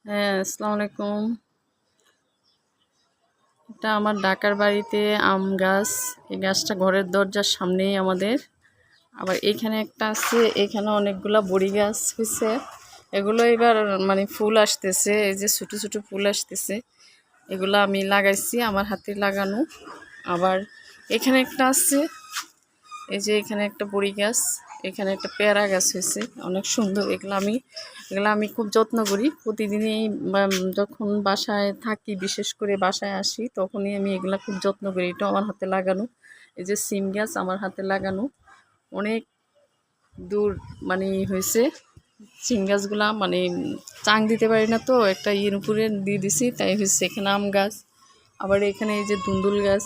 হ্যাঁ, আসসালামু আলাইকুম। এটা আমার ঢাকার বাড়িতে আম গাছ। এই গাছটা ঘরের দরজার সামনেই আমাদের। আবার এখানে একটা আছে, এখানে অনেকগুলা বড়ি গাছ হয়েছে। এগুলো এবার ফুল আসতেছে, এই যে ছোটো ছোটো ফুল আসতেছে। এগুলো আমি লাগাইছি, আমার হাতে লাগানো। আবার এখানে একটা আছে, এই যে এখানে একটা বড়ি গাছ, এখানে একটা পেয়ারা গাছ হয়েছে, অনেক সুন্দর। এগুলো আমি খুব যত্ন করি প্রতিদিনই। যখন বাসায় থাকি, বিশেষ করে বাসায় আসি, তখনই আমি এগুলা খুব যত্ন করি। এটা আমার হাতে লাগানো। এই যে সিম গাছ আমার হাতে লাগানো, অনেক দূর হয়েছে। সিম গাছগুলা চাং দিতে পারি না, তো একটা ইয়ের উপরে দিয়ে দিছি, তাই হয়েছে। এখানে আম গাছ, আবার এখানে এই যে ধুন্দুল গাছ।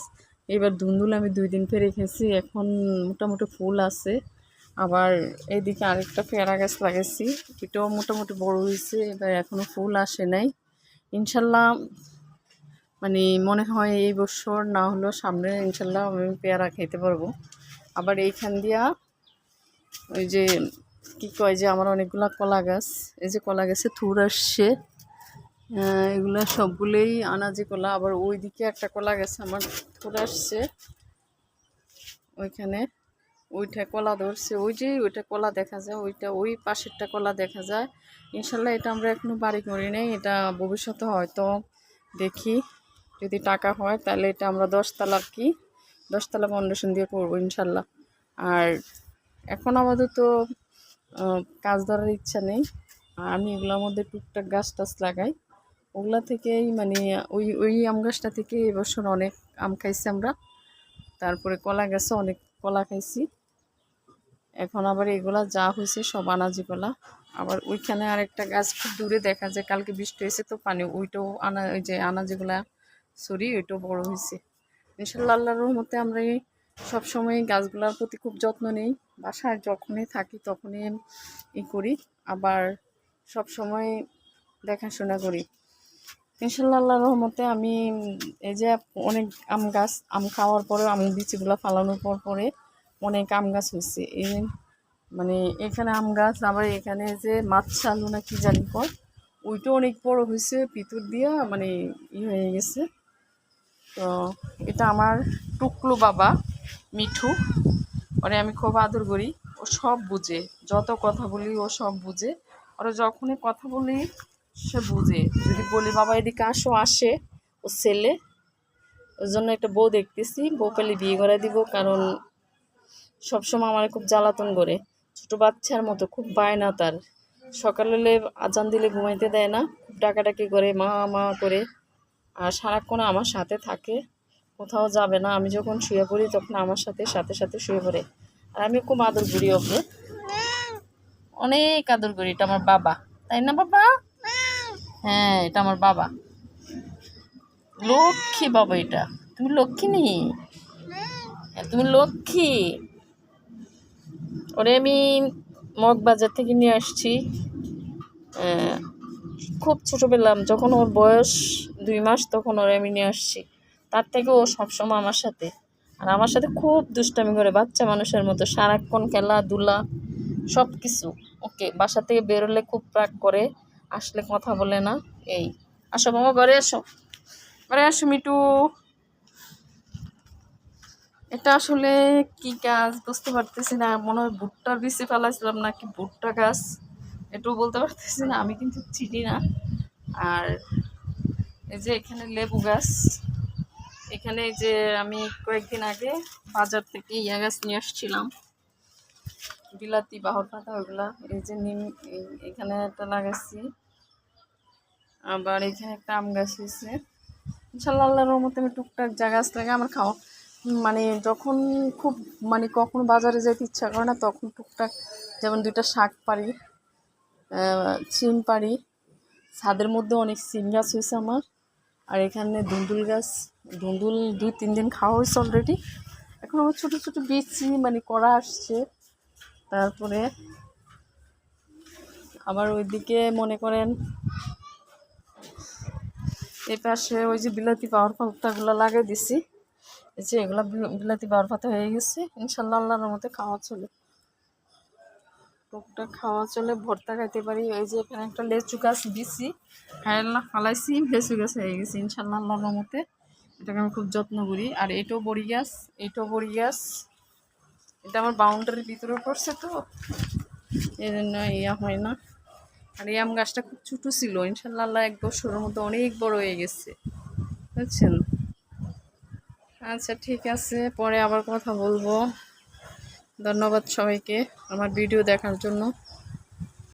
এবার ধুন্দুল আমি 2 দিন পরে রেখেছি, এখন মোটামুটি ফুল আছে। আবার এইদিকে আরেকটা পেয়ারা গাছ লাগাইছি, এটাও মোটামুটি বড় হয়েছে। এবার এখনও ফুল আসে নাই। ইনশাল্লাহ মনে হয় এই বছর না হলেও সামনে ইনশাল্লাহ আমি পেয়ারা খেতে পারবো। আবার এইখান দিয়া ওই যে কী কয় যে আমার অনেকগুলা কলা গাছ, এই যে কলা গাছে থুর আসছে। এগুলা সবগুলোই আনাজি কলা। আবার ওইদিকে একটা কলা গেছে আমার থুর আসছে, ওইখানে ওইটা কলা ধরছে। ওই যে ওইটা কলা দেখা যায়, ওইটা ওই পাশেরটা কলা দেখা যায়। ইনশাল্লাহ এটা আমরা এখনো বাড়ি করি নাই, এটা ভবিষ্যতে হয়তো দেখি, যদি টাকা হয় তাহলে এটা আমরা 10 তলা ফাউন্ডেশন দিয়ে করবো ইনশাল্লাহ। আর এখন আমাদের তো কাজ ধরার ইচ্ছা নেই। আর আমি এগুলোর মধ্যে টুকটাক গাছ টাছ লাগাই, ওগুলা থেকেই ওই ওই আম গাছটা থেকে এবছর অনেক আম খাইছি আমরা। তারপরে কলা গাছে অনেক কলা খাইছি। এখন আবার এগুলা যা হয়েছে সব আনাজি কলা। আবার ওইখানে আরেকটা গাছ খুব দূরে দেখা যায়, কালকে বৃষ্টি হয়েছে তো পানি, ওইটাও ওই যে আনাজিগুলা সরি ওইটাও বড় হয়েছে। ইনশাল্লাহ আল্লাহর রহমতে আমরা সবসময় গাছগুলোর প্রতি খুব যত্ন নিই। বাসায় যখনই থাকি তখনই করি, আবার সব সময় দেখাশোনা করি। ইনশাল্লাহ আল্লাহর রহমতে আমি এই যে অনেক আম গাছ, আম খাওয়ার পরে আম বিচিগুলো ফালানোর পরে অনেক আম গাছ হয়েছে। এই এখানে আম গাছ, আবার এখানে যে মাছালু না কি জানি কয়, ওইটা অনেক বড় হয়েছে, পিতুর দিয়া হয়ে গেছে। তো এটা আমার টুকলু বাবা মিঠু, ওরে আমি খুব আদর করি। ও সব বুঝে, যত কথা বলি ও সব বুঝে। ওরা যখনই কথা বলি সে বুঝে। যদি বলি বাবা এদিকে আসো, আসে। ও ছেলে, ওর জন্য একটা বউ দেখতেছি, বউ পেলে বিয়ে করে দিব। কারণ সবসময় আমার খুব জ্বালাতন করে, ছোটো বাচ্চার মতো, খুব বায়না তার। সকাল হলে আজান দিলে ঘুমাইতে দেয় না, খুব ডাকাডাকি করে, মা মা করে। আর সারাক্ষণ আমার সাথে থাকে, কোথাও যাবে না। আমি যখন শুয়ে পড়ি তখন আমার সাথে সাথে সাথে শুয়ে পড়ে। আর আমি খুব আদর করি ওকে, অনেক আদর করি। এটা আমার বাবা, তাই না বাবা? হ্যাঁ, এটা আমার বাবা, লক্ষ্মী বাবা। এটা তুমি লক্ষ্মী নি? তুমি লক্ষ্মী। ওরে আমি মগবাজার থেকে নিয়ে আসছি, খুব ছোটোবেলা, যখন ওর বয়স 2 মাস তখন ওরে আমি নিয়ে আসছি। তার থেকে ও সবসময় আমার সাথে, আর আমার সাথে খুব দুষ্টামি করে, বাচ্চা মানুষের মতো সারাক্ষণ খেলাধুলা সব কিছু। ওকে বাসা থেকে বেরোলে খুব রাগ করে, আসলে কথা বলে না। এই আসো বাবা, ঘরে আসো, ঘরে আসো মিটু। এটা আসলে কি গাছ বুঝতে পারতেছি না, মনে হয় ভুট্টার বীজে ফেলাইছিলাম নাকি ভুট্টা গাছ, এটাও বলতে পারতেছি না, আমি কিন্তু চিনি না। আর এই যে এখানে লেবু গাছ, এখানে যে আমি কয়েকদিন আগে বাজার থেকে গাছ নিয়ে আসছিলাম, বিলাতি বাহর পাতা, ওইগুলা। এই যে নিম, এখানে একটা লাগাচ্ছি। আবার এখানে একটা আম গাছ হয়েছে। ইনশাল্লাহ আল্লাহর রহমতে আমি টুকটাক যা গাছ লাগে আমার খাওয়া, যখন খুব কখনো বাজারে যেতে ইচ্ছা করে না, তখন টুকটাক, যেমন 2টা শাক পারি, সিম পারি। ছাদের মধ্যে অনেক সিম গাছ হয়েছে আমার। আর এখানে ধুন্দুল গাছ, ধুন্দুল 2-3 দিন খাওয়া হয়েছে অলরেডি। এখন আমার ছোটো ছোটো বিচি করা আসছে। তারপরে আবার ওইদিকে মনে করেন এই পাশে ওই যে বিলাতি পাওয়ার পাতাগুলো লাগিয়ে দিছি, এই যে এগুলো বিলাতি পাওয়ার পাতা হয়ে গেছে। ইনশাল্লাহ আল্লাহর মধ্যে খাওয়া চলে। টুকটাক খাওয়া চলে, ভর্তা খাইতে পারি। এই যে এখানে একটা লেচু গাছ দিছি, খাইলা ফালাইছি, লেচু গাছ হয়ে গেছে ইনশাল্লাহ আল্লাহর রহমতে। এটাকে আমি খুব যত্ন করি। আর এটাও বড়ি গাছ, এটাও বড়ি গাছ। এটা আমার বাউন্ডারির ভিতরে পড়ছে তো, এই জন্য ইয়া হয় না। আর এই আম গাছটা খুব ছোটো ছিল, ইনশাল্লাহ আল্লাহ 1 বছরের মধ্যে অনেক বড় হয়ে গেছে, বুঝছেন। আচ্ছা ঠিক আছে, পরে আবার কথা বলবো। ধন্যবাদ সবাইকে আমার ভিডিও দেখার জন্য।